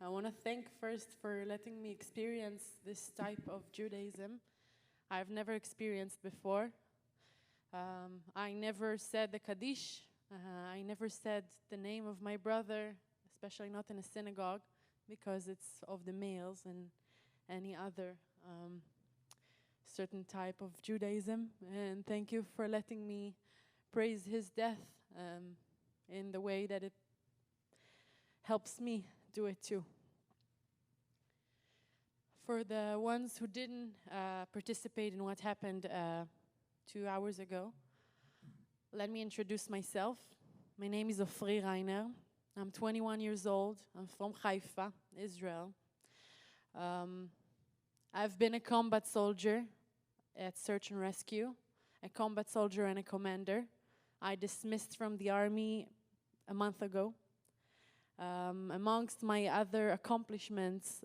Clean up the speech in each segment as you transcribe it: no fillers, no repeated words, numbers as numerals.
I want to thank first for letting me experience this type of Judaism. I've never experienced before. I never said the Kaddish. I never said the name of my brother, especially not in a synagogue, because it's of the males and any other certain type of Judaism. And thank you for letting me praise his death in the way that it helps me do it too. For the ones who didn't participate in what happened 2 hours ago, let me introduce myself. My name is Ofri Reiner. I'm 21 years old. I'm from Haifa, Israel. I've been a combat soldier at Search and Rescue, a combat soldier and a commander. I dismissed from the army a month ago. Amongst my other accomplishments,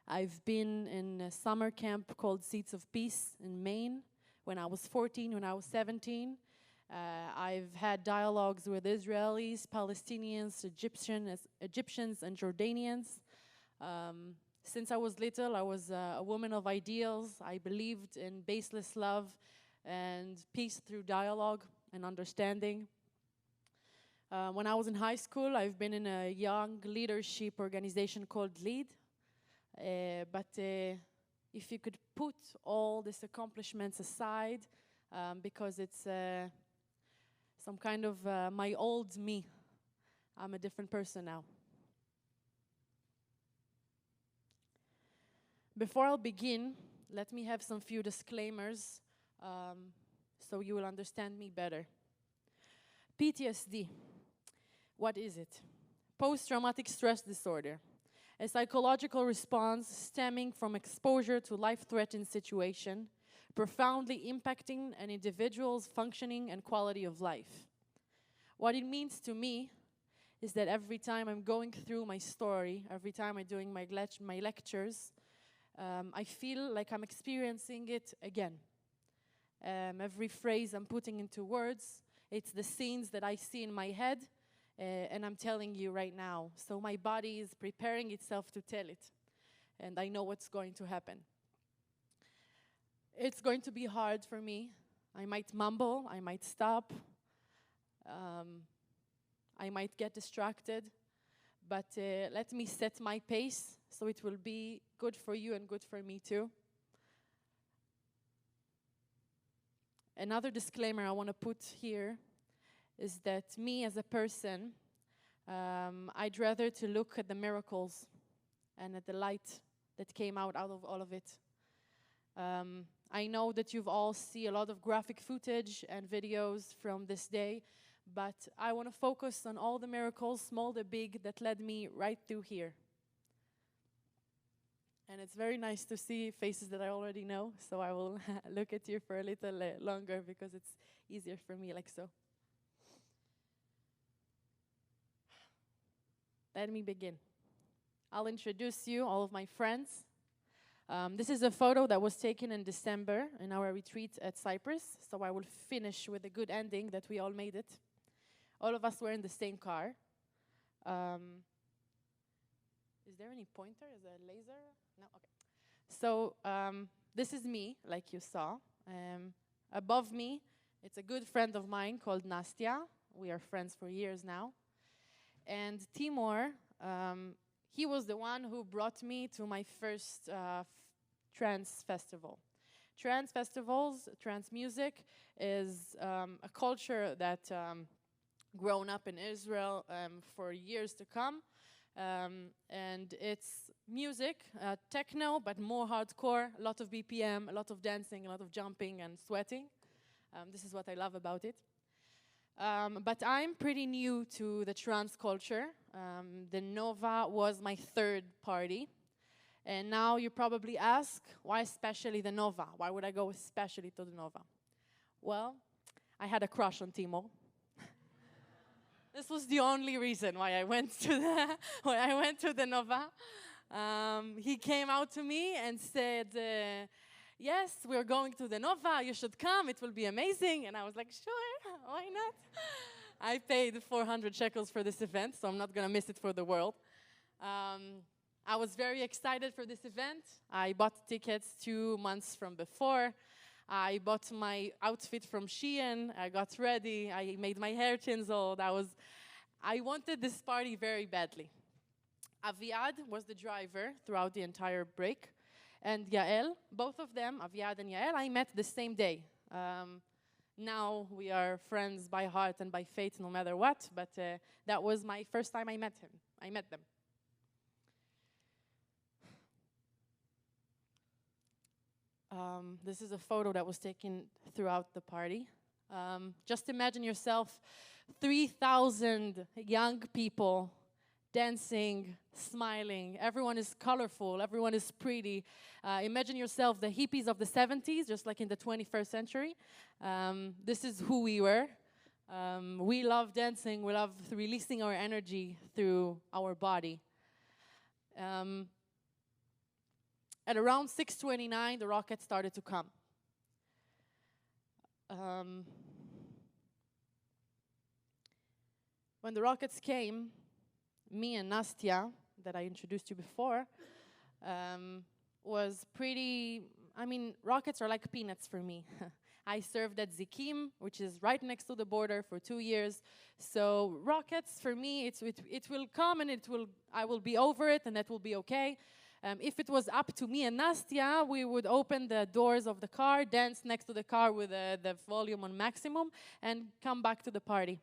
I've been in a summer camp called Seeds of Peace in Maine when I was 14, when I was 17. I've had dialogues with Israelis, Palestinians, Egyptians, and Jordanians. Since I was little, I was a woman of ideals. I believed in baseless love and peace through dialogue and understanding. When I was in high school, I've been in a young leadership organization called LEAD. But if you could put all these accomplishments aside, because it's some kind of my old me, I'm a different person now. Before I'll begin, let me have some few disclaimers so you will understand me better. PTSD, what is it? Post-traumatic stress disorder. A psychological response stemming from exposure to life-threatening situation, profoundly impacting an individual's functioning and quality of life. What it means to me is that every time I'm going through my story, every time I'm doing my lectures, I feel like I'm experiencing it again. Every phrase I'm putting into words, it's the scenes that I see in my head, and I'm telling you right now. So my body is preparing itself to tell it. And I know what's going to happen. It's going to be hard for me. I might mumble, I might stop. I might get distracted. But let me set my pace so it will be good for you and good for me too. Another disclaimer I want to put here is that me as a person, I'd rather to look at the miracles and at the light that came out of all of it. I know that you've all seen a lot of graphic footage and videos from this day, but I want to focus on all the miracles, small to big, that led me right through here. And it's very nice to see faces that I already know, so I will look at you for a little longer because it's easier for me like so. Let me begin. I'll introduce you, all of my friends. This is a photo that was taken in December in our retreat at Cyprus, so I will finish with a good ending that we all made it. All of us were in the same car. Is there any pointer? Is there a laser? No? Okay. So this is me, like you saw. Above me, it's a good friend of mine called Nastya. We are friends for years now. And Timur, he was the one who brought me to my first trance festival. Trance festivals, trance music, is a culture that grown up in Israel for years to come. And it's music, techno, but more hardcore, a lot of BPM, a lot of dancing, a lot of jumping and sweating. This is what I love about it. But I'm pretty new to the trance culture. The Nova was my third party. And now you probably ask, why especially the Nova? Why would I go especially to the Nova? Well, I had a crush on Timo. This was the only reason why I went to the Nova. He came out to me and said, yes, we're going to the Nova, you should come, it will be amazing. And I was like, sure, why not? I paid 400 shekels for this event, so I'm not going to miss it for the world. I was very excited for this event. I bought tickets 2 months from before. I bought my outfit from Shein. I got ready. I made my hair tinselled. I wanted this party very badly. Aviad was the driver throughout the entire break. And Yael, both of them, Aviad and Yael, I met the same day. Now we are friends by heart and by fate, no matter what. But that was my first time I met them. This is a photo that was taken throughout the party. Just imagine yourself, 3,000 young people dancing, smiling. Everyone is colorful. Everyone is pretty. Imagine yourself the hippies of the 70s, just like in the 21st century. This is who we were. We love dancing. We love releasing our energy through our body. At around 6:29, the rockets started to come. When the rockets came, me and Nastya, that I introduced you before, was pretty, rockets are like peanuts for me. I served at Zikim, which is right next to the border, for 2 years. So rockets, for me, it will come and I will be over it and that will be okay. If it was up to me and Nastya, we would open the doors of the car, dance next to the car with the volume on maximum, and come back to the party.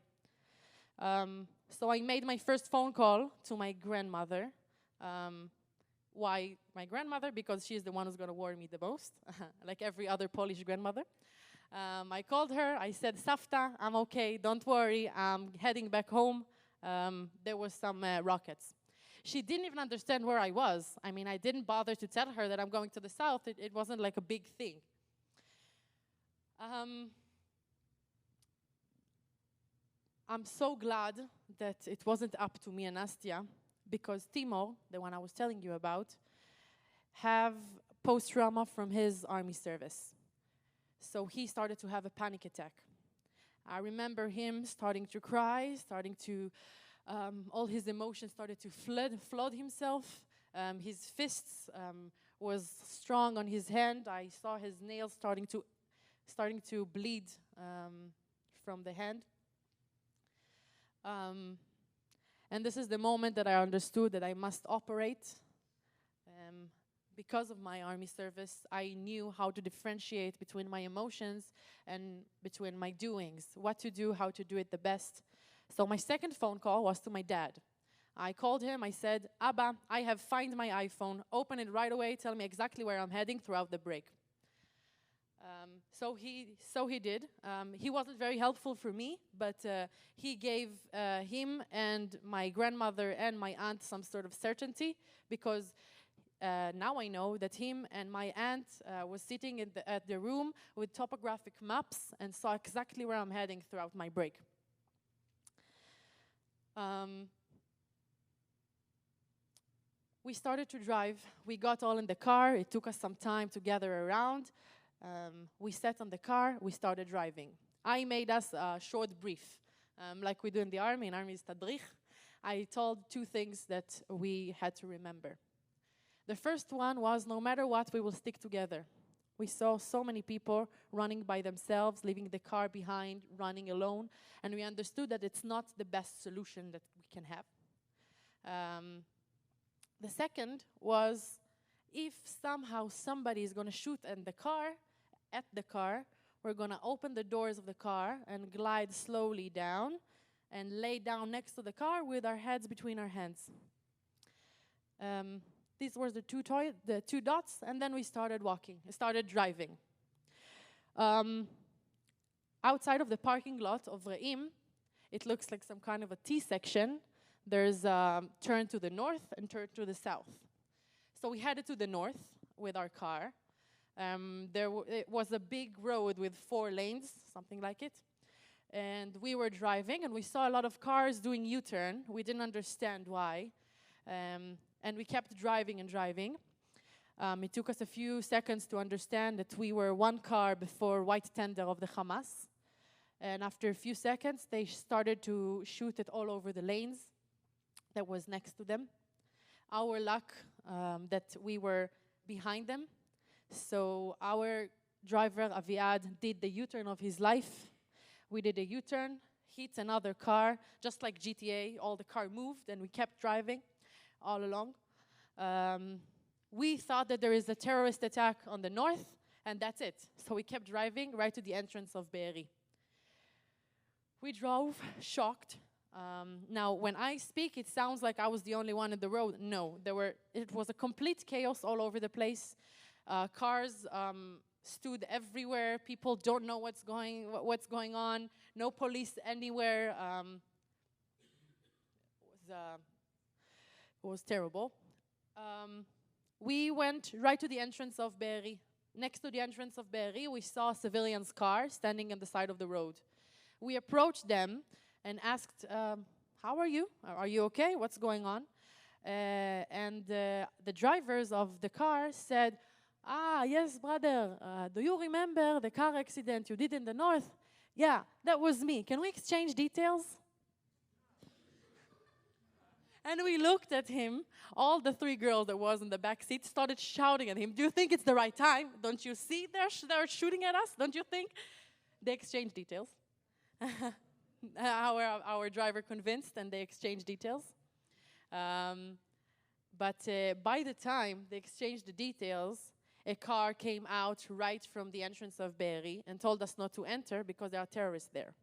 So I made my first phone call to my grandmother. Why my grandmother? Because she's the one who's going to worry me the most, like every other Polish grandmother. I called her. I said, Savta, I'm okay. Don't worry. I'm heading back home. There was some rockets. She didn't even understand where I was. I didn't bother to tell her that I'm going to the south. It wasn't like a big thing. I'm so glad that it wasn't up to me and Nastya, because Timo, the one I was telling you about, have post-trauma from his army service. So he started to have a panic attack. I remember him starting to cry, all his emotions started to flood himself. His fists was strong on his hand. I saw his nails starting to bleed from the hand. And this is the moment that I understood that I must operate. Because of my army service, I knew how to differentiate between my emotions and between my doings, what to do, how to do it the best. So my second phone call was to my dad. I called him, I said, Abba, I have found my iPhone, open it right away, tell me exactly where I'm heading throughout the break. So he did. He wasn't very helpful for me, but he gave him and my grandmother and my aunt some sort of certainty, because now I know that him and my aunt was sitting at the room with topographic maps and saw exactly where I'm heading throughout my break. We started to drive. We got all in the car. It took us some time to gather around. We sat on the car. We started driving. I made us a short brief, like we do in the army. In army is tadrich. I told 2 things that we had to remember. The first one was, no matter what, we will stick together. We saw so many people running by themselves, leaving the car behind, running alone, and we understood that it's not the best solution that we can have. The second was, if somehow somebody is going to shoot at the car, we're going to open the doors of the car and glide slowly down and lay down next to the car with our heads between our hands. These were the 2 dots, and then we started driving. Outside of the parking lot of Reim, it looks like some kind of a T-section. There's a turn to the north and turn to the south. So we headed to the north with our car. It was a big road with 4 lanes, something like it. And we were driving, and we saw a lot of cars doing U-turn. We didn't understand why. And we kept driving and driving. It took us a few seconds to understand that we were 1 car before white tender of the Hamas. And after a few seconds, they started to shoot it all over the lanes that was next to them. Our luck that we were behind them. So our driver, Aviad, did the U-turn of his life. We did a U-turn, hit another car, just like GTA. All the car moved, and we kept driving all along. We thought that there is a terrorist attack on the north, and that's it. So we kept driving right to the entrance of Be'eri. We drove, shocked. Now, when I speak, it sounds like I was the only one in the road. No, it was a complete chaos all over the place. Cars stood everywhere. People don't know what's going on. No police anywhere. It was terrible. We went right to the entrance of Be'eri. Next to the entrance of Be'eri, we saw a civilian's car standing on the side of the road. We approached them and asked, how are you? Are you okay? What's going on? And the drivers of the car said, yes, brother, do you remember the car accident you did in the north? Yeah, that was me. Can we exchange details? And we looked at him. All the three girls that was in the back seat started shouting at him. Do you think it's the right time? Don't you see they're shooting at us? Don't you think? They exchanged details. Our driver convinced, and they exchanged details. But by the time they exchanged the details, a car came out right from the entrance of Be'eri and told us not to enter because there are terrorists there.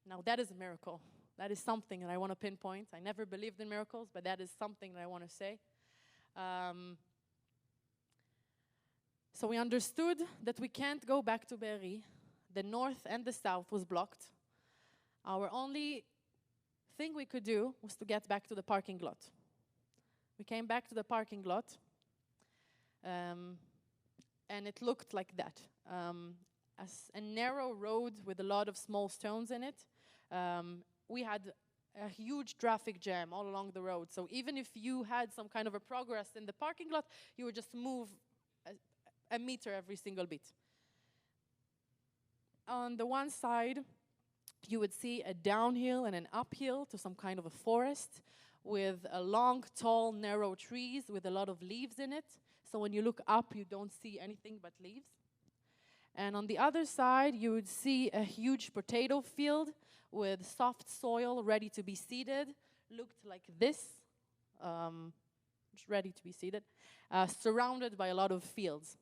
Now that is a miracle. That is something that I want to pinpoint. I never believed in miracles, but that is something that I want to say. So we understood that we can't go back to Be'eri. The north and the south was blocked. Our only thing we could do was to get back to the parking lot. We came back to the parking lot, and it looked like that. As a narrow road with a lot of small stones in it. We had a huge traffic jam all along the road. So even if you had some kind of a progress in the parking lot, you would just move a meter every single bit. On the one side, you would see a downhill and an uphill to some kind of a forest with a long, tall, narrow trees with a lot of leaves in it. So when you look up, you don't see anything but leaves. And on the other side, you would see a huge potato field with soft soil ready to be seeded. Looked like this, just ready to be seeded, surrounded by a lot of fields.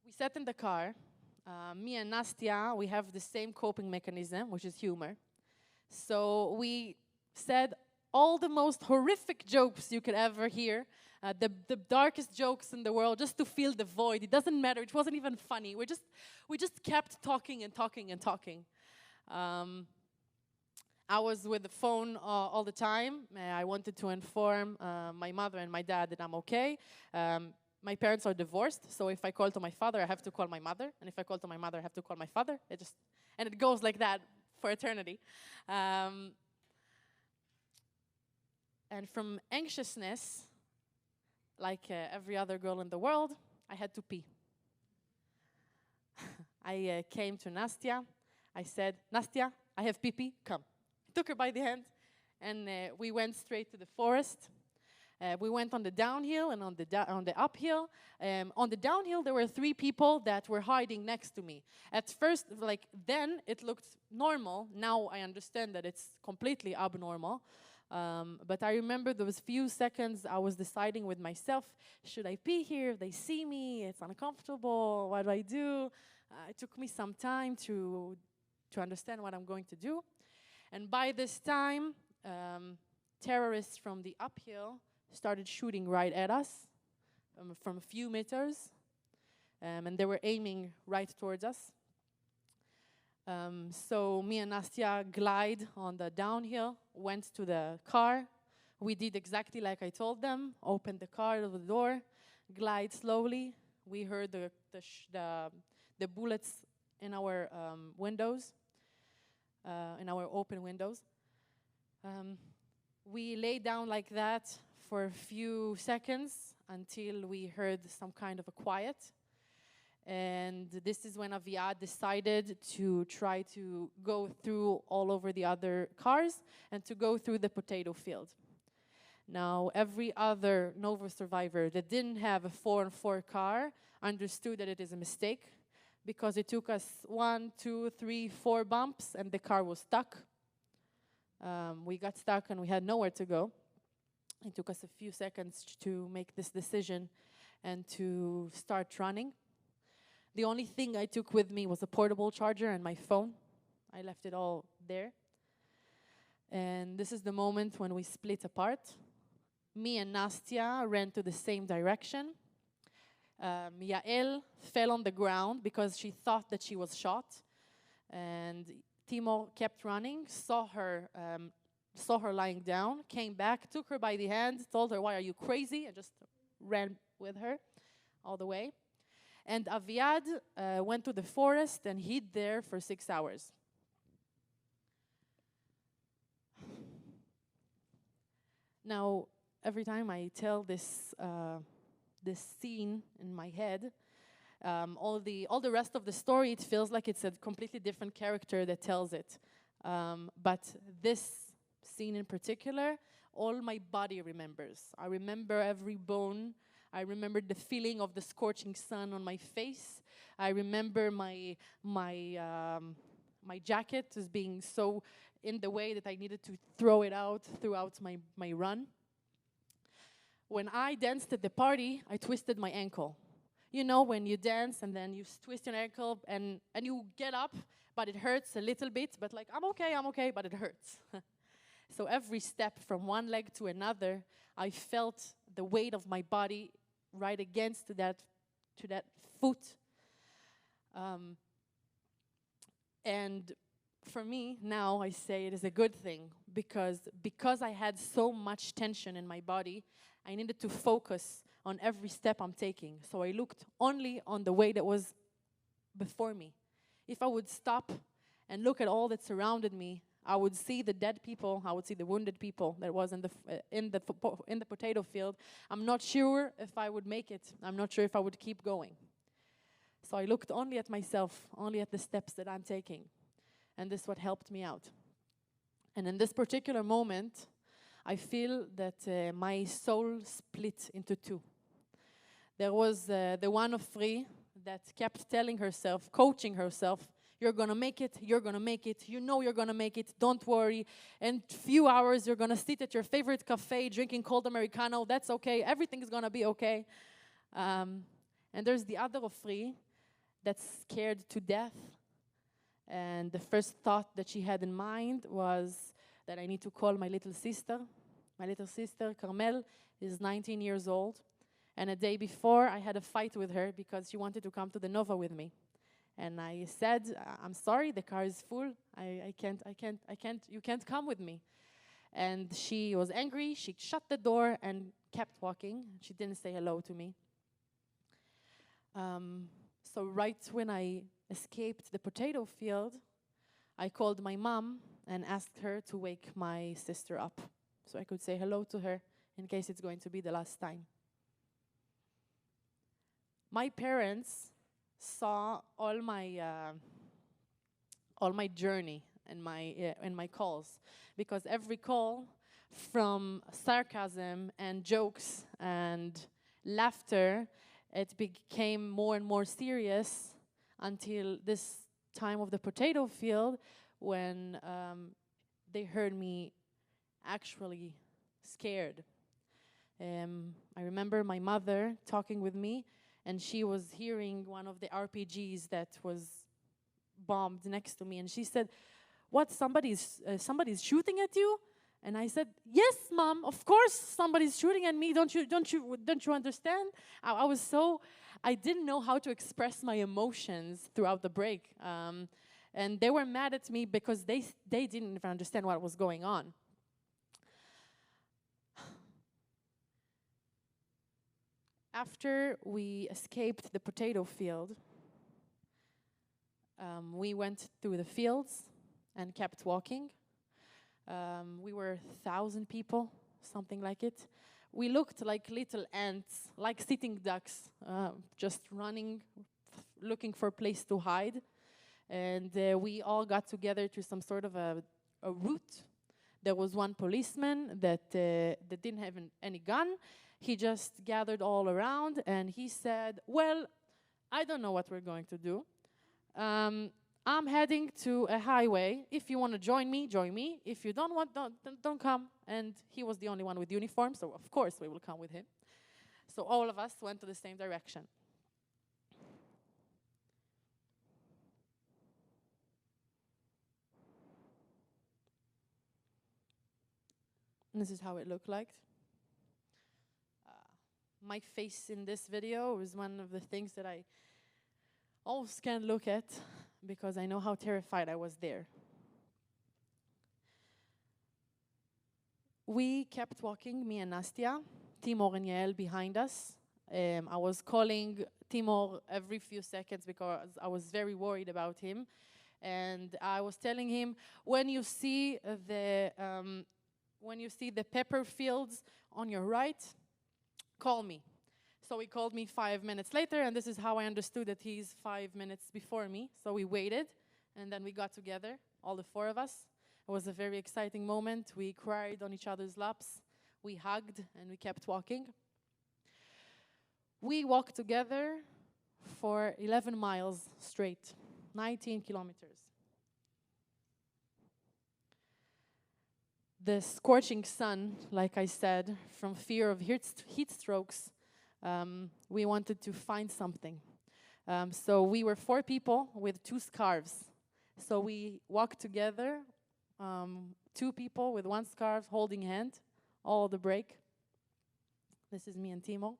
We sat in the car. Me and Nastia, we have the same coping mechanism, which is humor. So we said all the most horrific jokes you could ever hear, the darkest jokes in the world, just to fill the void. It doesn't matter. It wasn't even funny. We just kept talking and talking and talking. I was with the phone all the time. I wanted to inform my mother and my dad that I'm okay. My parents are divorced, so if I call to my father, I have to call my mother. And if I call to my mother, I have to call my father. And it goes like that for eternity. And from anxiousness, like every other girl in the world, I had to pee. I came to Nastia. I said, Nastia, I have pee-pee, come. I took her by the hand, and we went straight to the forest. We went on the downhill and on the uphill. On the downhill, there were 3 people that were hiding next to me. At first, then it looked normal. Now I understand that it's completely abnormal. But I remember those few seconds I was deciding with myself, should I pee here? They see me, it's uncomfortable, what do I do? It took me some time to understand what I'm going to do. And by this time, terrorists from the uphill started shooting right at us from a few meters, and they were aiming right towards us. So me and Nastia glide on the downhill, went to the car. We did exactly like I told them, opened the car, the door, glide slowly. We heard the bullets in our windows, in our open windows. We lay down like that for a few seconds until we heard some kind of a quiet. And this is when Aviad decided to try to go through all over the other cars and to go through the potato field. Now, every other Nova survivor that didn't have a 4-on-4 car understood that it is a mistake, because it took us 1, 2, 3, 4 bumps and the car was stuck. We got stuck and we had nowhere to go. It took us a few seconds to make this decision and to start running. The only thing I took with me was a portable charger and my phone. I left it all there. And this is the moment when we split apart. Me and Nastya ran to the same direction. Yael fell on the ground because she thought that she was shot. And Timur kept running, saw her lying down, came back, took her by the hand, told her, "Why are you crazy?" and just ran with her all the way. And Aviad went to the forest and hid there for 6 hours. Now, every time I tell this scene in my head, all the rest of the story, it feels like it's a completely different character that tells it. But this scene in particular, all my body remembers. I remember every bone. I remember the feeling of the scorching sun on my face. I remember my jacket as being so in the way that I needed to throw it out throughout my run. When I danced at the party, I twisted my ankle. You know, when you dance and then you twist your ankle and you get up, but it hurts a little bit, but like, I'm okay, but it hurts. So every step from one leg to another, I felt the weight of my body right against that foot. And for me, now I say it is a good thing, because I had so much tension in my body, I needed to focus on every step I'm taking. So I looked only on the way that was before me. If I would stop and look at all that surrounded me, I would see the dead people, I would see the wounded people that was in the potato field. I'm not sure if I would make it. I'm not sure if I would keep going. So I looked only at myself, only at the steps that I'm taking. And this is what helped me out. And in this particular moment, I feel that my soul split into two. There was the one Ofri that kept telling herself, coaching herself, "You're gonna make it, you're gonna make it, you know you're gonna make it, don't worry. In a few hours, you're gonna sit at your favorite cafe drinking cold Americano, that's okay, everything is gonna be okay." And there's the other Ofri that's scared to death. And the first thought that she had in mind was that I need to call my little sister. My little sister, Carmel, is 19 years old. And a day before, I had a fight with her because she wanted to come to the Nova with me. And I said, "I'm sorry, the car is full. I can't, you can't come with me." And she was angry. She shut the door and kept walking. She didn't say hello to me. So right when I escaped the potato field, I called my mom and asked her to wake my sister up so I could say hello to her in case it's going to be the last time. My parents saw all my journey and my calls, because every call, from sarcasm and jokes and laughter, it became more and more serious until this time of the potato field, when they heard me actually scared. I remember my mother talking with me, and she was hearing one of the RPGs that was bombed next to me, and she said, "What, somebody's shooting at you?" And I said, "Yes, Mom, of course somebody's shooting at me. Don't you understand?" I didn't know how to express my emotions throughout the break. And they were mad at me because they didn't even understand what was going on. After we escaped the potato field, we went through the fields and kept walking. We were 1,000 people, something like it. We looked like little ants, like sitting ducks, just running looking for a place to hide. And we all got together to some sort of a route. There was one policeman that didn't have any gun. He just gathered all around and he said, well, I don't know what we're going to do. I'm heading to a highway. If you want to join me, join me. If you don't want, don't come. And he was the only one with uniform, so of course we will come with him. So all of us went to the same direction. And this is how it looked like. My face in this video was one of the things that I always can't look at because I know how terrified I was there. We kept walking, me and Nastia, Timor and Yael behind us. I was calling Timor every few seconds because I was very worried about him. And I was telling him, when you see the pepper fields on your right, call me. So he called me 5 minutes later, and this is how I understood that he's 5 minutes before me. So we waited, and then we got together, all the four of us. It was a very exciting moment. We cried on each other's laps. We hugged, and we kept walking. We walked together for 11 miles straight, 19 kilometers. The scorching sun, like I said, from fear of heat strokes, we wanted to find something. So we were 4 people with 2 scarves. So we walked together, 2 people with 1 scarf holding hand, all the break. This is me and Timo.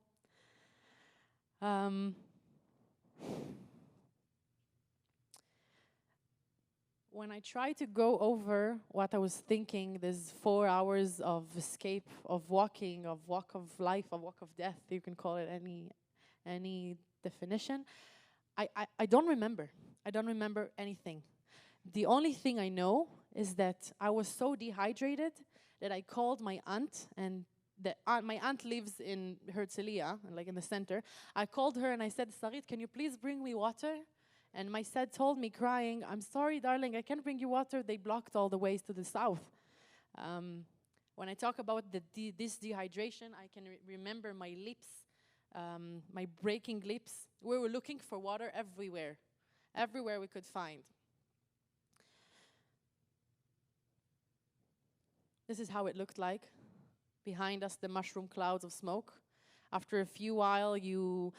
When I try to go over what I was thinking, there's 4 hours of escape, of walking, of walk of life, of walk of death, you can call it any definition. I don't remember. I don't remember anything. The only thing I know is that I was so dehydrated that I called my aunt, and my aunt lives in Herzliya, like in the center. I called her and I said, Sarit, can you please bring me water? And my dad told me, crying, I'm sorry, darling, I can't bring you water. They blocked all the ways to the south. When I talk about this dehydration, I can remember my lips, my breaking lips. We were looking for water everywhere we could find. This is how it looked like. Behind us, the mushroom clouds of smoke. After a few while, you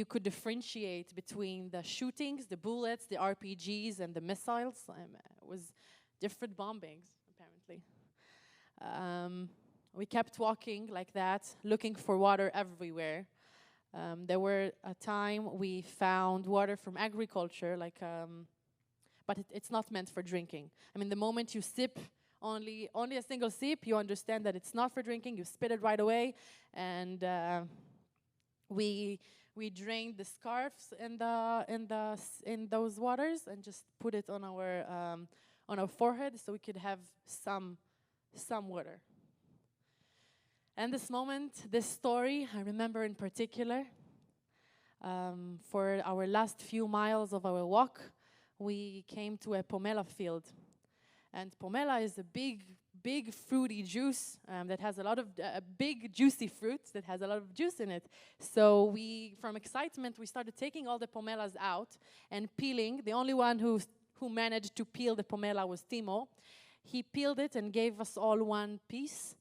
could differentiate between the shootings, the bullets, the RPGs, and the missiles. It was different bombings, apparently. We kept walking like that, looking for water everywhere. There were a time we found water from agriculture, but it's not meant for drinking. I mean, the moment you sip only a single sip, you understand that it's not for drinking. You spit it right away, and we drained the scarves in those waters and just put it on our forehead so we could have some water. And this moment, this story, I remember in particular. For our last few miles of our walk, we came to a pomelo field. And pomelo is a big fruity juice that has a lot of big juicy fruits that has a lot of juice in it. So from excitement, we started taking all the pomelos out and peeling. The only one who managed to peel the pomelo was Timo. He peeled it and gave us all one piece.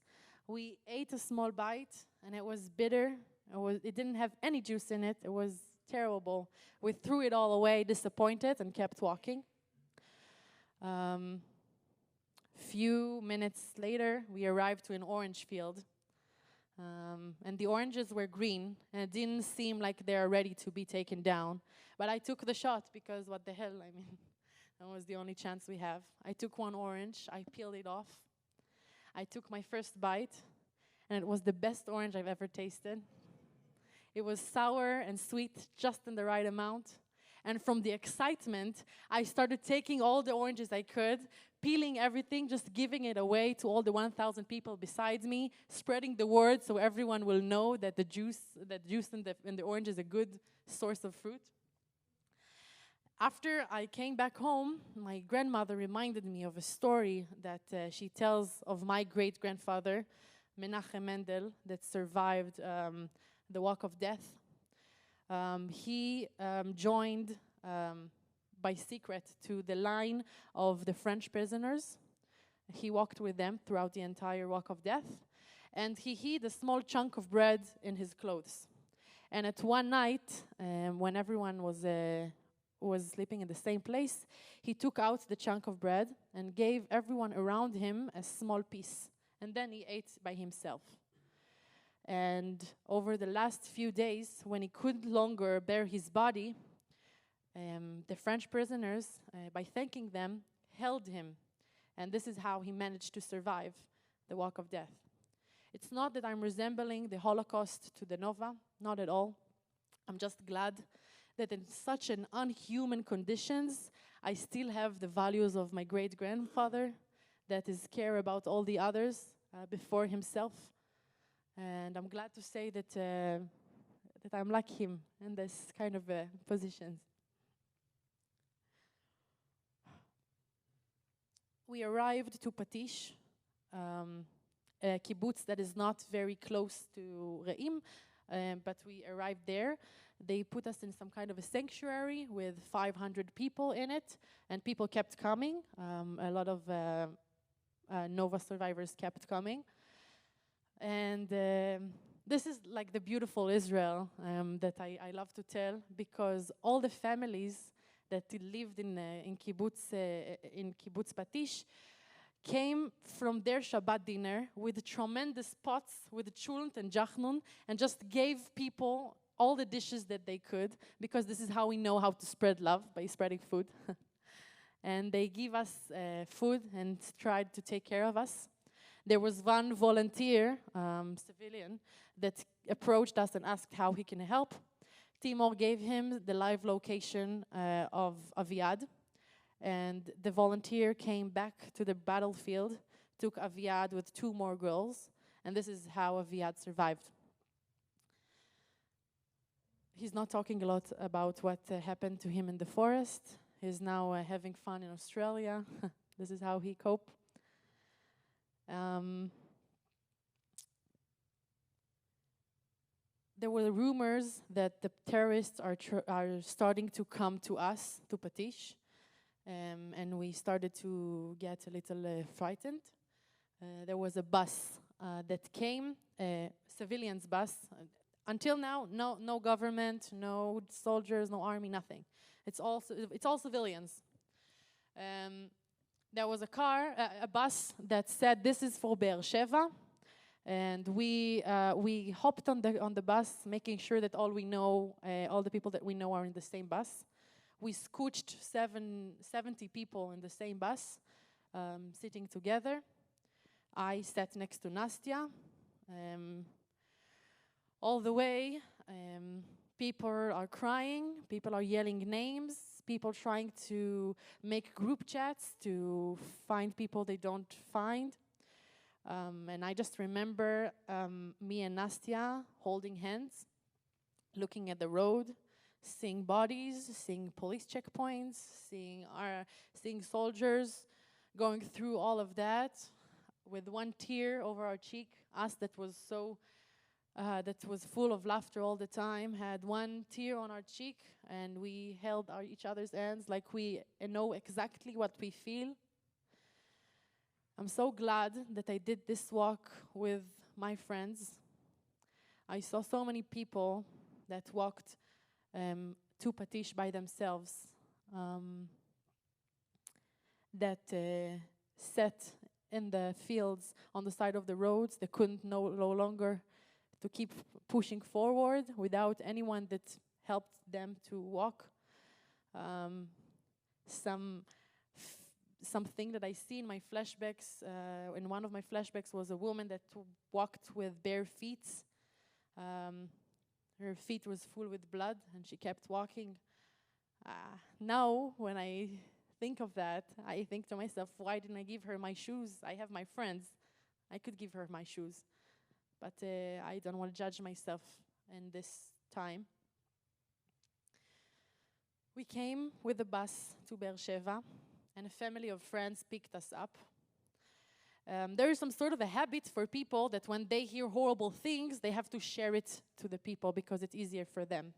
We ate a small bite, and it was bitter. It didn't have any juice in it. It was terrible. We threw it all away, disappointed, and kept walking. Few minutes later, we arrived to an orange field. And the oranges were green, and it didn't seem like they are ready to be taken down. But I took the shot because what the hell, I mean, that was the only chance we have. I took one orange, I peeled it off. I took my first bite, and it was the best orange I've ever tasted. It was sour and sweet, just in the right amount. And from the excitement, I started taking all the oranges I could, peeling everything, just giving it away to all the 1,000 people besides me, spreading the word so everyone will know that the juice in the orange is a good source of fruit. After I came back home, my grandmother reminded me of a story that she tells of my great-grandfather, Menachem Mendel, that survived the walk of death. He joined by secret to the line of the French prisoners. He walked with them throughout the entire walk of death, and he hid a small chunk of bread in his clothes. And at one night, when everyone was sleeping in the same place, he took out the chunk of bread and gave everyone around him a small piece. And then he ate by himself. And over the last few days, when he could longer bear his body, the French prisoners, by thanking them, held him. And this is how he managed to survive the walk of death. It's not that I'm resembling the Holocaust to the Nova, not at all. I'm just glad that in such an unhuman conditions, I still have the values of my great-grandfather, that is care about all the others before himself. And I'm glad to say that that I'm like him in this kind of positions. We arrived to Patish, a kibbutz that is not very close to Re'im, but we arrived there. They put us in some kind of a sanctuary with 500 people in it, and people kept coming. A lot of Nova survivors kept coming. And this is like the beautiful Israel that I love to tell, because all the families that lived in kibbutz Patish came from their Shabbat dinner with tremendous pots with chunt and jachnun, and just gave people all the dishes that they could, because this is how we know how to spread love, by spreading food. And they give us food and tried to take care of us. There was one volunteer, civilian, that approached us and asked how he can help. Timor gave him the live location of Aviad, and the volunteer came back to the battlefield, took Aviad with 2 more girls, and this is how Aviad survived. He's not talking a lot about what happened to him in the forest. He's now having fun in Australia. This is how he coped. There were rumors that the terrorists are starting to come to us, to Patish, and we started to get a little frightened. There was a bus that came, a civilians bus. Until now, no government, no soldiers, no army, nothing. It's all civilians. There was a bus that said, "This is for Be'er Sheva," and we hopped on the bus, making sure that all the people that we know are in the same bus. We scooched 70 people in the same bus, sitting together. I sat next to Nastya. All the way, people are crying, people are yelling names, people trying to make group chats to find people they don't find. And I just remember me and Nastya holding hands, looking at the road, seeing bodies, seeing police checkpoints, seeing soldiers, going through all of that with one tear over our cheek. Us that was full of laughter all the time, had one tear on our cheek, and we held each other's hands like we know exactly what we feel. I'm so glad that I did this walk with my friends. I saw so many people that walked to Patish by themselves, that sat in the fields on the side of the roads. They couldn't no longer to keep pushing forward without anyone that helped them to walk. Something that I see in my flashbacks, in one of my flashbacks, was a woman that walked with bare feet. Her feet was full with blood, and she kept walking. Now, when I think of that, I think to myself, why didn't I give her my shoes? I have my friends. I could give her my shoes. But I don't want to judge myself in this time. We came with the bus to Be'er Sheva, and a family of friends picked us up. There is some sort of a habit for people that when they hear horrible things, they have to share it to the people because it's easier for them.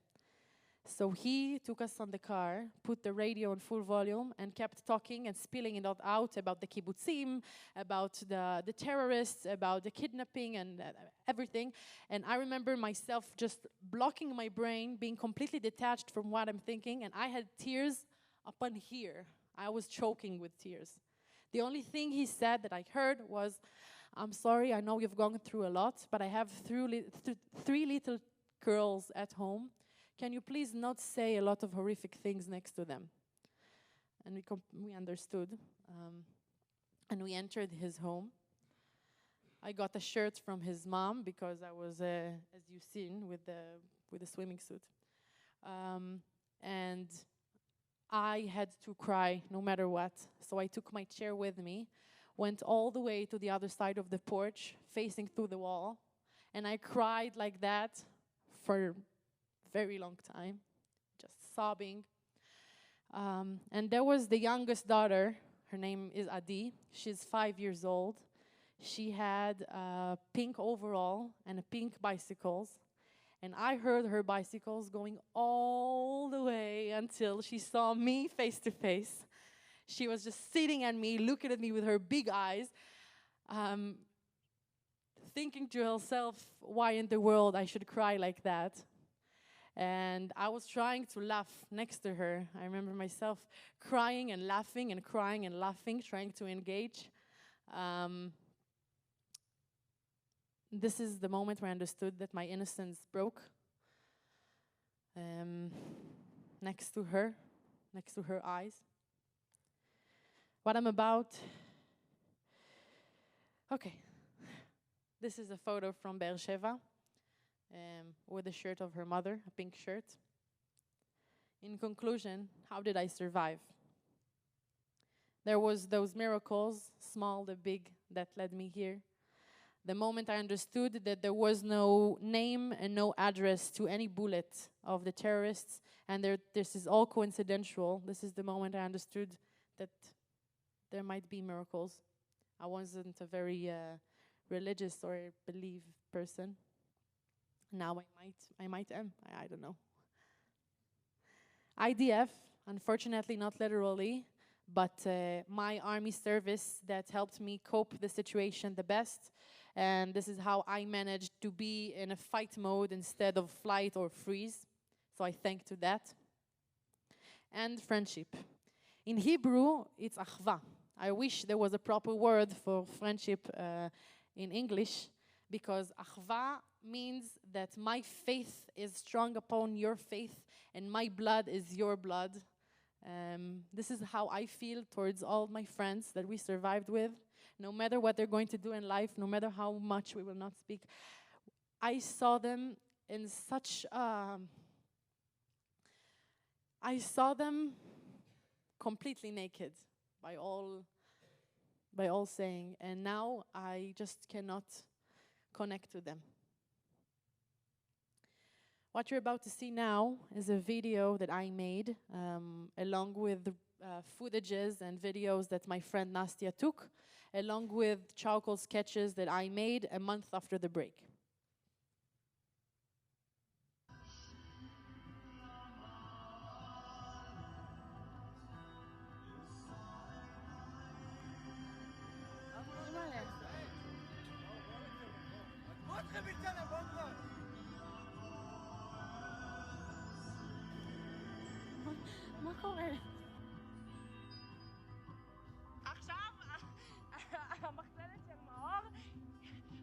So he took us on the car, put the radio on full volume, and kept talking and spilling it all out about the kibbutzim, about the terrorists, about the kidnapping and everything. And I remember myself just blocking my brain, being completely detached from what I'm thinking, and I had tears upon here. I was choking with tears. The only thing he said that I heard was, "I'm sorry, I know you've gone through a lot, but I have three little girls at home. Can you please not say a lot of horrific things next to them?" And we understood. And we entered his home. I got a shirt from his mom because I was, as you've seen, with the swimming suit. And I had to cry no matter what. So I took my chair with me, went all the way to the other side of the porch, facing through the wall, and I cried like that for very long time, just sobbing. And there was the youngest daughter. Her name is Adi. She's 5 years old. She had a pink overall and a pink bicycles. And I heard her bicycles going all the way until she saw me face to face. She was just sitting at me, looking at me with her big eyes, thinking to herself, why in the world I should cry like that? And I was trying to laugh next to her. I remember myself crying and laughing and crying and laughing, trying to engage. This is the moment where I understood that my innocence broke. Next to her eyes. What I'm about. Okay. This is a photo from Be'er Sheva. With a shirt of her mother, a pink shirt. In conclusion, how did I survive? There was those miracles, small, the big, that led me here. The moment I understood that there was no name and no address to any bullet of the terrorists, and this is all coincidental, this is the moment I understood that there might be miracles. I wasn't a very religious or believe person. Now I might am, I don't know. IDF, unfortunately not literally, but my army service that helped me cope the situation the best. And this is how I managed to be in a fight mode instead of flight or freeze. So I thank to that. And friendship. In Hebrew, it's achva. I wish there was a proper word for friendship in English, because achva means that my faith is strong upon your faith and my blood is your blood. This is how I feel towards all my friends that we survived with. No matter what they're going to do in life, no matter how much we will not speak, I saw them in such... I saw them completely naked, by all saying, and now I just cannot connect to them. What you're about to see now is a video that I made, along with footages and videos that my friend Nastia took, along with charcoal sketches that I made a month after the break. מה קורה? עכשיו, המחללת של מאור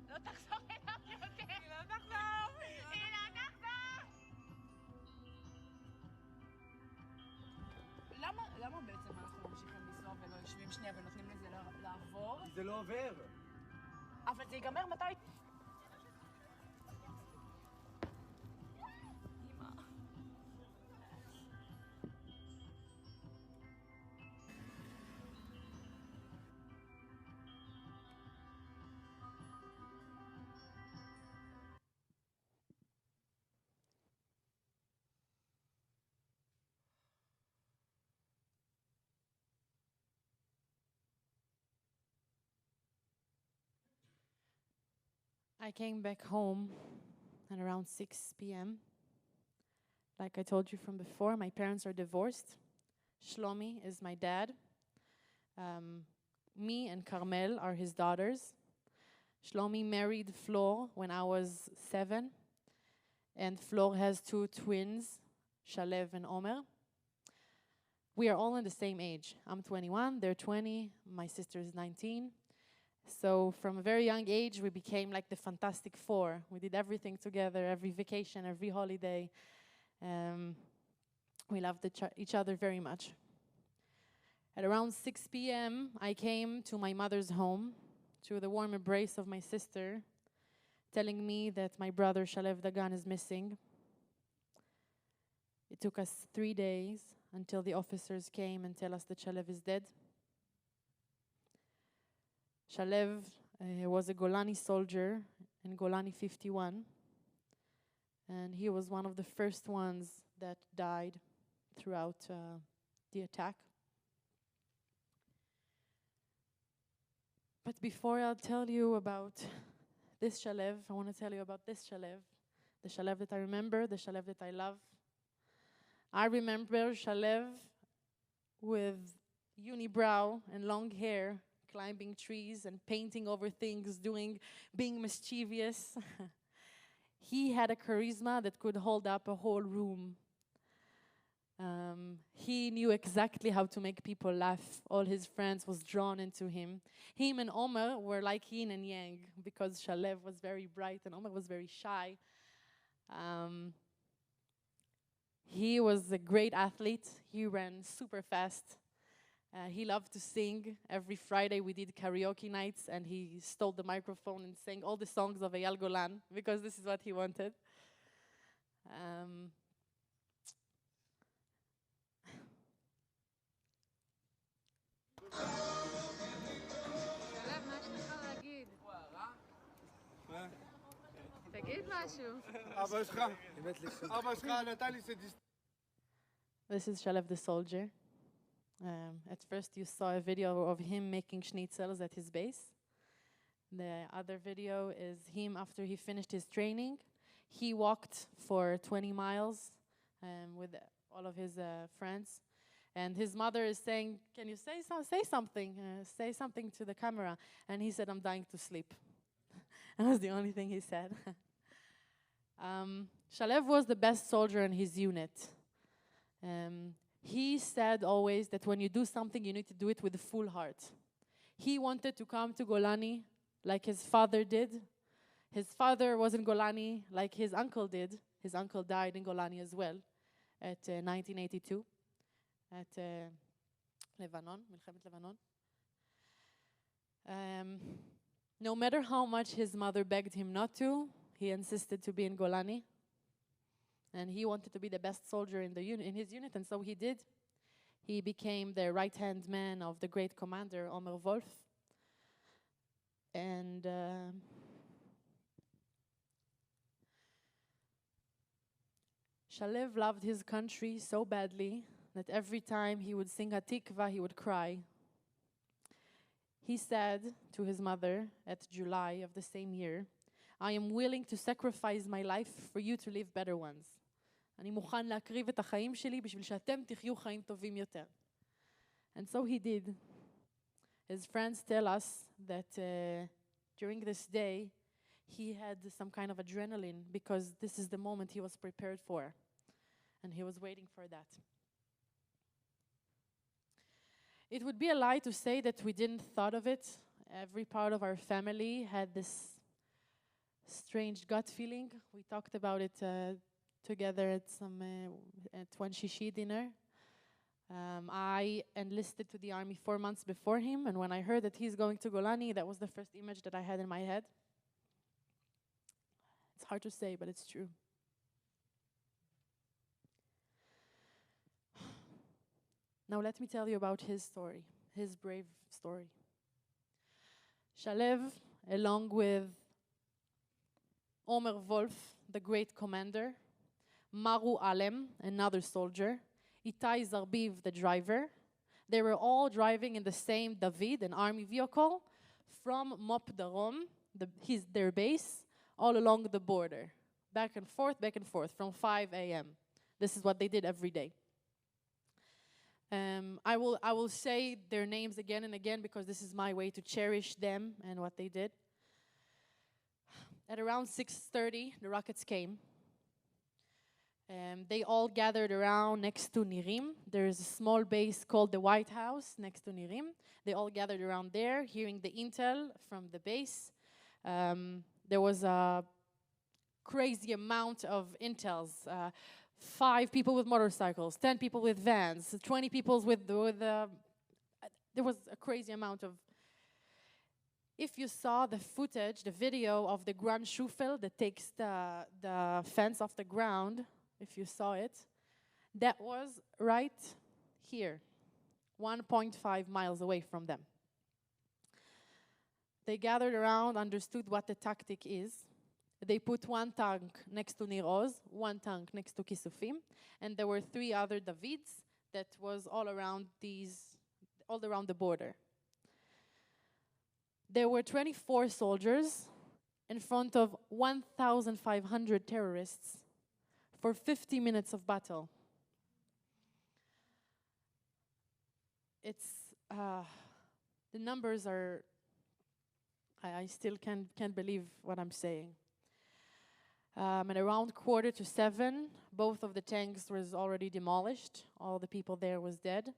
לא תחזור אליו יותר. היא לא תחזור. היא לא תחזור. למה בעצם אנחנו ממשיכים לנסוע ולא יושבים שנייה ונותנים לזה לעבור? כי זה לא עובר. אבל זה ייגמר מתי? I came back home at around 6 p.m. Like I told you from before, my parents are divorced. Shlomi is my dad. Me and Carmel are his daughters. Shlomi married Flor when I was 7. And Flor has 2 twins, Shalev and Omer. We are all in the same age. I'm 21, they're 20, my sister is 19. So from a very young age, we became like the Fantastic Four. We did everything together, every vacation, every holiday. We loved each other very much. At around 6 p.m., I came to my mother's home, to the warm embrace of my sister, telling me that my brother Shalev Dagan is missing. It took us 3 days until the officers came and tell us that Shalev is dead. Shalev was a Golani soldier in Golani 51, and he was one of the first ones that died throughout the attack. But before I'll tell you about this Shalev, I want to tell you about this Shalev, the Shalev that I remember, the Shalev that I love. I remember Shalev with unibrow and long hair, climbing trees and painting over things, being mischievous. He had a charisma that could hold up a whole room. He knew exactly how to make people laugh. All his friends was drawn into him. Him and Omer were like yin and yang because Shalev was very bright and Omer was very shy. He was a great athlete. He ran super fast. He loved to sing. Every Friday we did karaoke nights and he stole the microphone and sang all the songs of Eyal Golan because this is what he wanted. תגיד משהו. אבא שלך נתן לי This is Shalev the soldier. At first you saw a video of him making schnitzels at his base. The other video is him after he finished his training. He walked for 20 miles with all of his friends. And his mother is saying, can you say something to the camera. And he said, I'm dying to sleep. That was the only thing he said. Shalev was the best soldier in his unit. He said always that when you do something, you need to do it with a full heart. He wanted to come to Golani like his father did. His father was in Golani like his uncle did. His uncle died in Golani as well at 1982 at Lebanon, Milchemet Lebanon. No matter how much his mother begged him not to, he insisted to be in Golani. And he wanted to be the best soldier in his unit, and so he did. He became the right-hand man of the great commander, Omer Wolf. And Shalev loved his country so badly that every time he would sing Hatikva, he would cry. He said to his mother at July of the same year, I am willing to sacrifice my life for you to live better ones. אני מוכן להקריב את החיים שלי בשביל שאתם תחיו חיים טובים יותר. And so he did. His friends tell us that during this day, he had some kind of adrenaline because this is the moment he was prepared for. And he was waiting for that. It would be a lie to say that we didn't thought of it. Every part of our family had this strange gut feeling. We talked about it together at one shishi dinner. I enlisted to the army 4 months before him, and when I heard that he's going to Golani, that was the first image that I had in my head. It's hard to say, but it's true. Now let me tell you about his story, his brave story. Shalev, along with Omer Wolf, the great commander, Maru Alem, another soldier, Itai Zarbiv, the driver. They were all driving in the same David, an army vehicle, from Mop Darom, their base, all along the border, back and forth, from 5 a.m. This is what they did every day. I will say their names again and again because this is my way to cherish them and what they did. At around 6:30, the rockets came. They all gathered around next to Nirim. There's a small base called the White House next to Nirim. They all gathered around there, hearing the intel from the base. There was a crazy amount of intels. 5 people with motorcycles, 10 people with vans, 20 people with there was a crazy amount of. If you saw the footage, the video of the Grand Shufel that takes the fence off the ground, if you saw it, that was right here, 1.5 miles away from them. They gathered around, understood what the tactic is. They put 1 tank next to Nir Oz, 1 tank next to Kisufim, and there were 3 other Davids that was all around the border. There were 24 soldiers in front of 1,500 terrorists for 50 minutes of battle. It's the numbers are. I still can't believe what I'm saying. At around 6:45, both of the tanks was already demolished. All the people there was dead.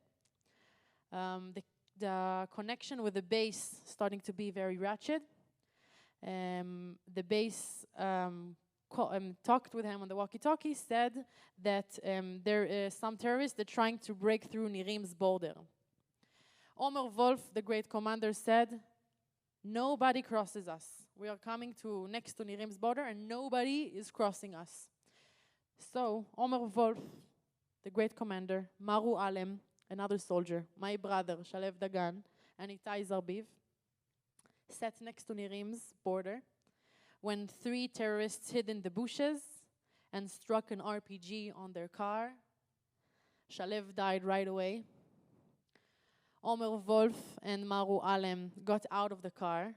The connection with the base starting to be very ratchet. The base talked with him on the walkie-talkie, said that there are some terrorists that are trying to break through Nirim's border. Omer Wolf, the great commander, said, "Nobody crosses us. We are coming to next to Nirim's border and nobody is crossing us." So Omer Wolf, the great commander, Maru Alem, another soldier, my brother, Shalev Dagan, and Itai Zarbiv, sat next to Nirim's border when 3 terrorists hid in the bushes and struck an RPG on their car. Shalev died right away. Omer Wolf and Maru Alem got out of the car,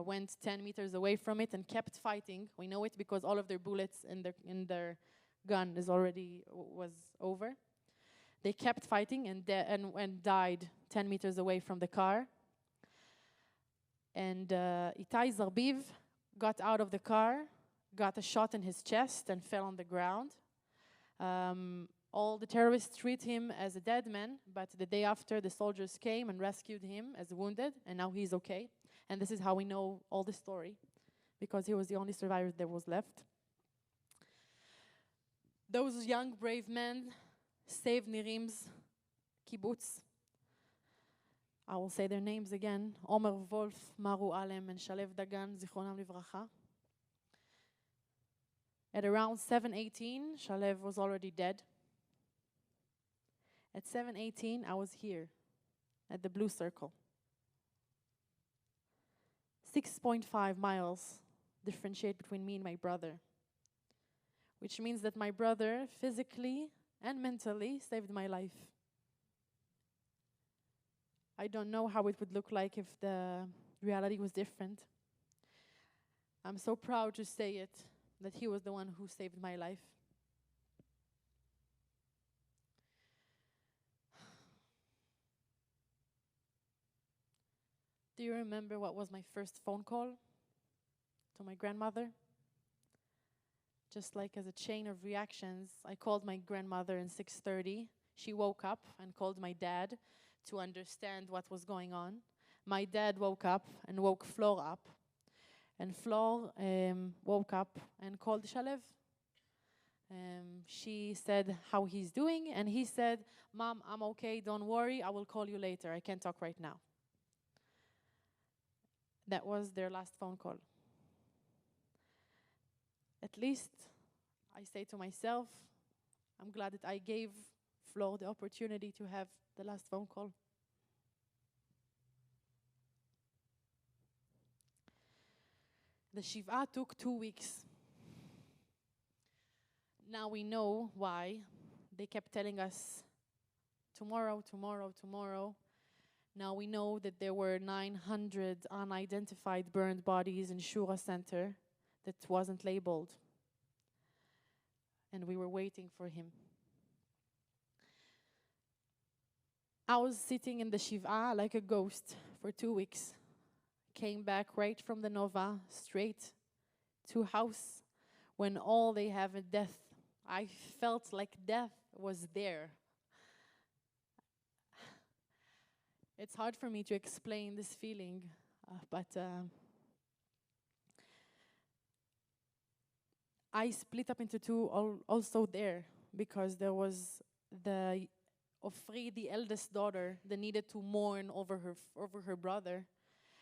went 10 meters away from it and kept fighting. We know it because all of their bullets in their gun was over. They kept fighting and died 10 meters away from the car. And Itai Zarbiv got out of the car, got a shot in his chest and fell on the ground. All the terrorists treat him as a dead man, but the day after, the soldiers came and rescued him as wounded, and now he's okay. And this is how we know all the story, because he was the only survivor that was left. Those young, brave men saved Nirim's kibbutz. I will say their names again: Omer Wolf, Maru Alem, and Shalev Dagan, Zichronam Livracha. At around 7:18, Shalev was already dead. At 7:18, I was here, at the blue circle. 6.5 miles differentiate between me and my brother, which means that my brother physically and mentally saved my life. I don't know how it would look like if the reality was different. I'm so proud to say it, that he was the one who saved my life. Do you remember what was my first phone call to my grandmother? Just like as a chain of reactions, I called my grandmother at 6:30. She woke up and called my dad to understand what was going on. My dad woke up and woke Flor up. And Flor woke up and called Shalev. She said how he's doing, and he said, "Mom, I'm okay, don't worry, I will call you later. I can't talk right now." That was their last phone call. At least, I say to myself, I'm glad that I gave Flor the opportunity to have the last phone call. The Shiva took 2 weeks. Now we know why. They kept telling us, tomorrow, tomorrow, tomorrow. Now we know that there were 900 unidentified burned bodies in Shura Center. that wasn't labeled. And we were waiting for him. I was sitting in the Shiva like a ghost for 2 weeks. Came back right from the Nova, straight to house, when all they have is death. I felt like death was there. It's hard for me to explain this feeling, but I split up into two also there, because there was the Ofri, the eldest daughter, that needed to mourn over her brother.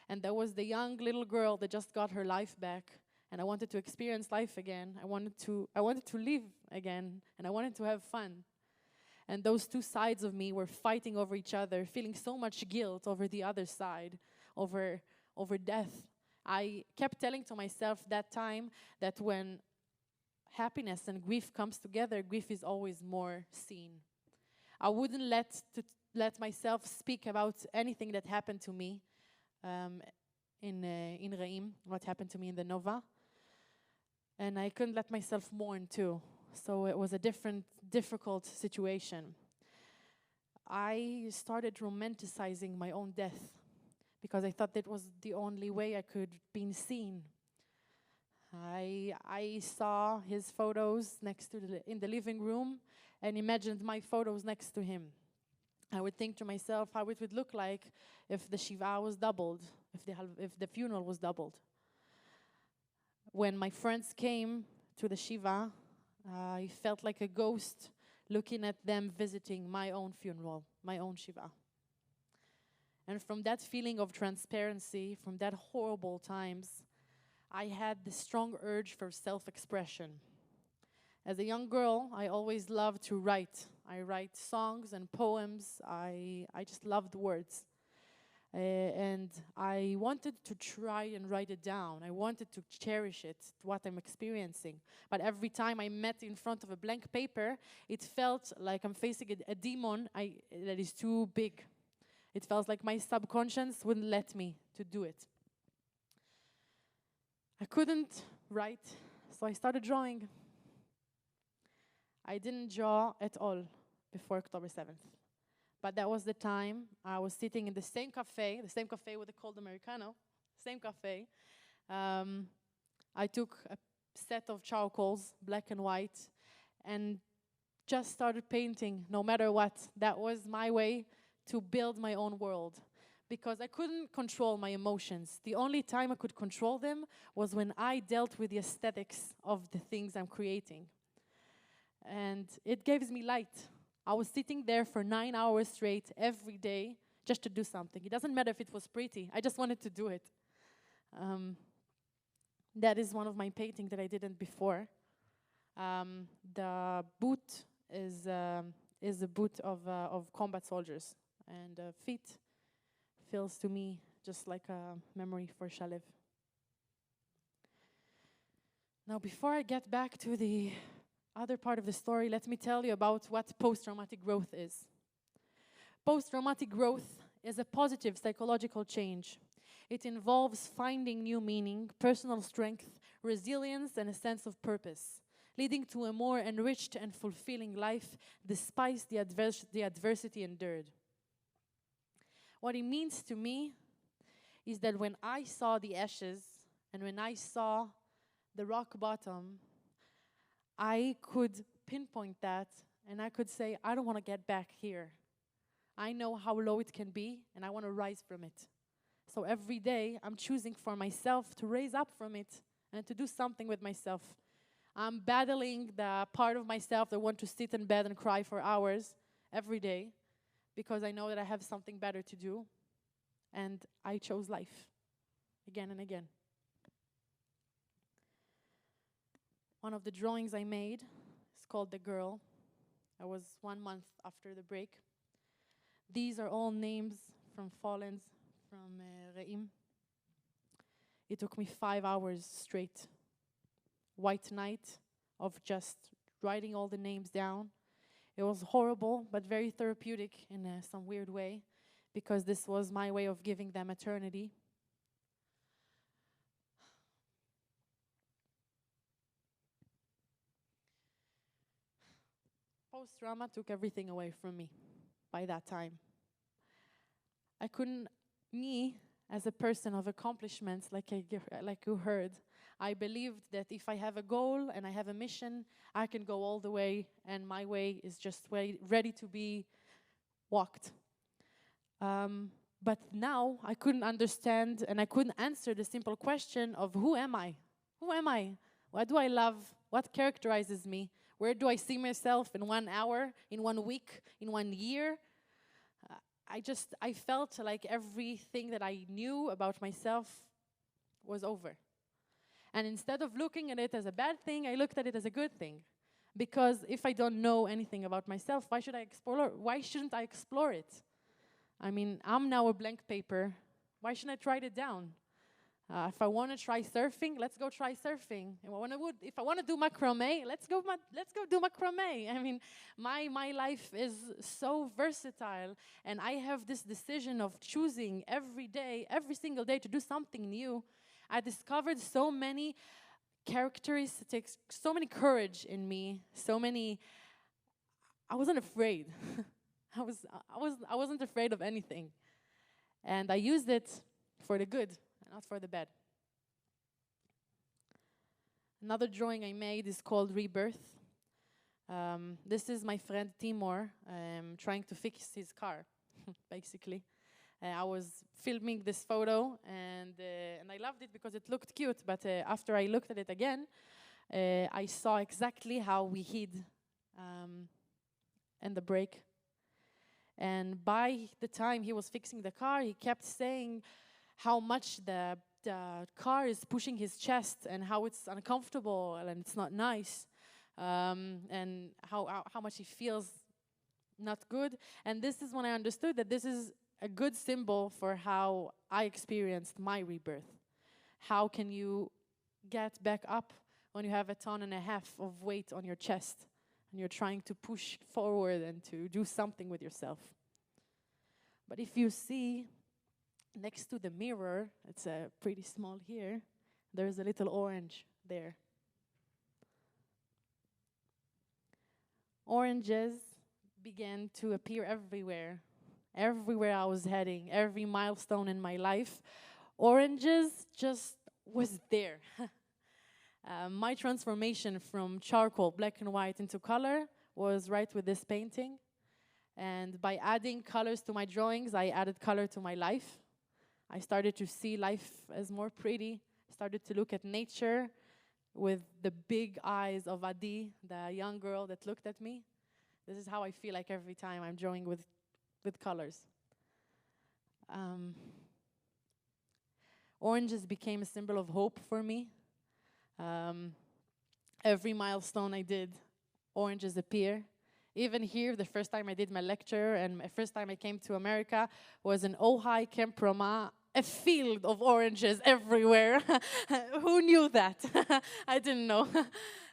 And there was the young little girl that just got her life back, and I wanted to experience life again. I wanted to live again, and I wanted to have fun. And those two sides of me were fighting over each other, feeling so much guilt over the other side, over death. I kept telling to myself that time that when happiness and grief comes together, grief is always more seen. I wouldn't let myself speak about anything that happened to me in Reim, what happened to me in the Nova. And I couldn't let myself mourn too. So it was a difficult situation. I started romanticizing my own death because I thought that was the only way I could be seen. I saw his photos in the living room and imagined my photos next to him. I would think to myself how it would look like if the Shiva was doubled, if the funeral was doubled. When my friends came to the Shiva, I felt like a ghost looking at them visiting my own funeral, my own Shiva. And from that feeling of transparency, from that horrible times, I had this strong urge for self-expression. As a young girl, I always loved to write. I write songs and poems. I just loved words. And I wanted to try and write it down. I wanted to cherish it, what I'm experiencing. But every time I met in front of a blank paper, it felt like I'm facing a demon that is too big. It felt like my subconscious wouldn't let me to do it. I couldn't write, so I started drawing. I didn't draw at all before October 7th. But that was the time I was sitting in the same cafe with the cold Americano, same cafe. I took a set of charcoals, black and white, and just started painting no matter what. That was my way to build my own world, because I couldn't control my emotions. The only time I could control them was when I dealt with the aesthetics of the things I'm creating. And it gives me light. I was sitting there for 9 hours straight every day just to do something. It doesn't matter if it was pretty. I just wanted to do it. That is one of my paintings that I didn't before. The boot is a boot of combat soldiers, and feet feels to me just like a memory for Shalev. Now, before I get back to the other part of the story, let me tell you about what post-traumatic growth is. Post-traumatic growth is a positive psychological change. It involves finding new meaning, personal strength, resilience, and a sense of purpose, leading to a more enriched and fulfilling life despite the adversity endured. What it means to me is that when I saw the ashes and when I saw the rock bottom, I could pinpoint that and I could say, I don't want to get back here. I know how low it can be and I want to rise from it. So every day I'm choosing for myself to raise up from it and to do something with myself. I'm battling the part of myself that want to sit in bed and cry for hours every day because I know that I have something better to do, and I chose life again and again. One of the drawings I made is called The Girl. I was 1 month after the break. These are all names from Fallens, from Reim. It took me 5 hours straight. White night of just writing all the names down. It was horrible, but very therapeutic in some weird way, because this was my way of giving them eternity. post-trauma took everything away from me by that time. I couldn't, me, as a person of accomplishments, like you heard, I believed that if I have a goal and I have a mission, I can go all the way, and my way is just ready to be walked. But now I couldn't understand and I couldn't answer the simple question of who am I? Who am I? What do I love? What characterizes me? Where do I see myself in 1 hour, in 1 week, in 1 year? I felt like everything that I knew about myself was over. And instead of looking at it as a bad thing, I looked at it as a good thing. Because if I don't know anything about myself, why shouldn't I explore it? I mean, I'm now a blank paper. Why shouldn't I write it down? If I want to try surfing, let's go try surfing. If I want to do macrame, let's go do macrame. I mean, my life is so versatile, and I have this decision of choosing every single day to do something new. I discovered so many characteristics, so many courage in me, I wasn't afraid. I wasn't afraid of anything. And I used it for the good, not for the bad. Another drawing I made is called Rebirth. This is my friend Timur trying to fix his car, basically. I was filming this photo, and I loved it because it looked cute, but after I looked at it again, I saw exactly how we hid in the break. And by the time he was fixing the car, he kept saying how much the car is pushing his chest and how it's uncomfortable and it's not nice, and how much he feels not good. And this is when I understood that this is a good symbol for how I experienced my rebirth. How can you get back up when you have 1.5 tons of weight on your chest and you're trying to push forward and to do something with yourself? But if you see next to the mirror, it's pretty small here, there's a little orange there. Oranges began to appear everywhere. Everywhere I was heading, every milestone in my life, oranges just was there. My transformation from charcoal, black and white, into color was right with this painting. And by adding colors to my drawings, I added color to my life. I started to see life as more pretty, started to look at nature with the big eyes of Adi, the young girl that looked at me. This is how I feel like every time I'm drawing with colors. Oranges became a symbol of hope for me. Every milestone I did, oranges appear. Even here, the first time I did my lecture and the first time I came to America was in Ojai, Camp Roma, a field of oranges everywhere. Who knew that? I didn't know.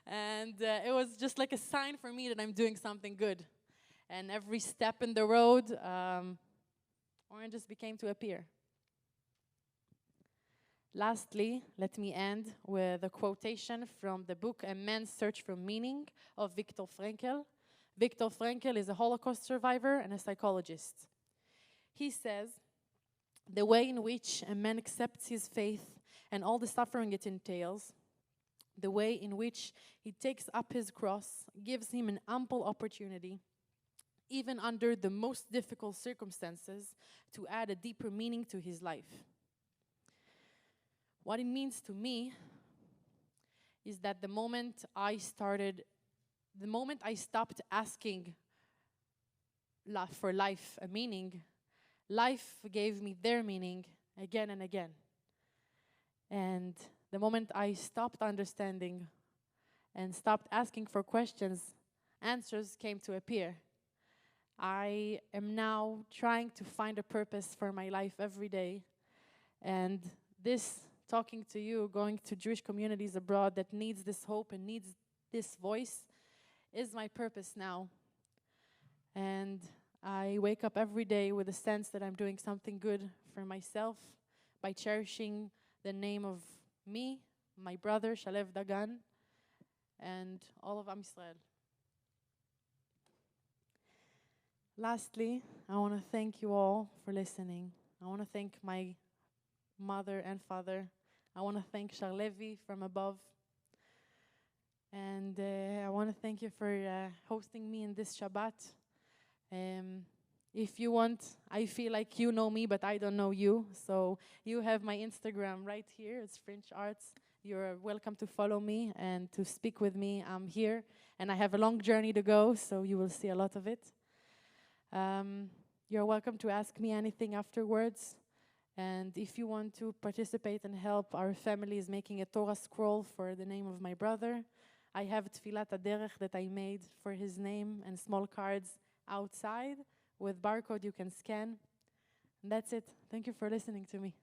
And it was just like a sign for me that I'm doing something good. And every step in the road, oranges began to appear. Lastly, let me end with a quotation from the book A Man's Search for Meaning of Viktor Frankl. Viktor Frankl is a Holocaust survivor and a psychologist. He says, "The way in which a man accepts his faith and all the suffering it entails, the way in which he takes up his cross, gives him an ample opportunity, even under the most difficult circumstances, to add a deeper meaning to his life." What it means to me is that the moment I stopped asking for life a meaning, life gave me their meaning again and again. And the moment I stopped understanding and stopped asking for questions, answers came to appear. I am now trying to find a purpose for my life every day. And this, talking to you, going to Jewish communities abroad that needs this hope and needs this voice, is my purpose now. And I wake up every day with a sense that I'm doing something good for myself by cherishing the name of me, my brother, Shalev Dagan, and all of Am Yisrael. Lastly, I want to thank you all for listening. I want to thank my mother and father. I want to thank Charlevi from above. And I want to thank you for hosting me in this Shabbat. If you want, I feel like you know me, but I don't know you. So you have my Instagram right here. It's French Arts. You're welcome to follow me and to speak with me. I'm here, and I have a long journey to go, so you will see a lot of it. You're welcome to ask me anything afterwards. And if you want to participate and help, our family is making a Torah scroll for the name of my brother. I have Tfilat Aderech that I made for his name and small cards outside with barcode you can scan. And that's it. Thank you for listening to me.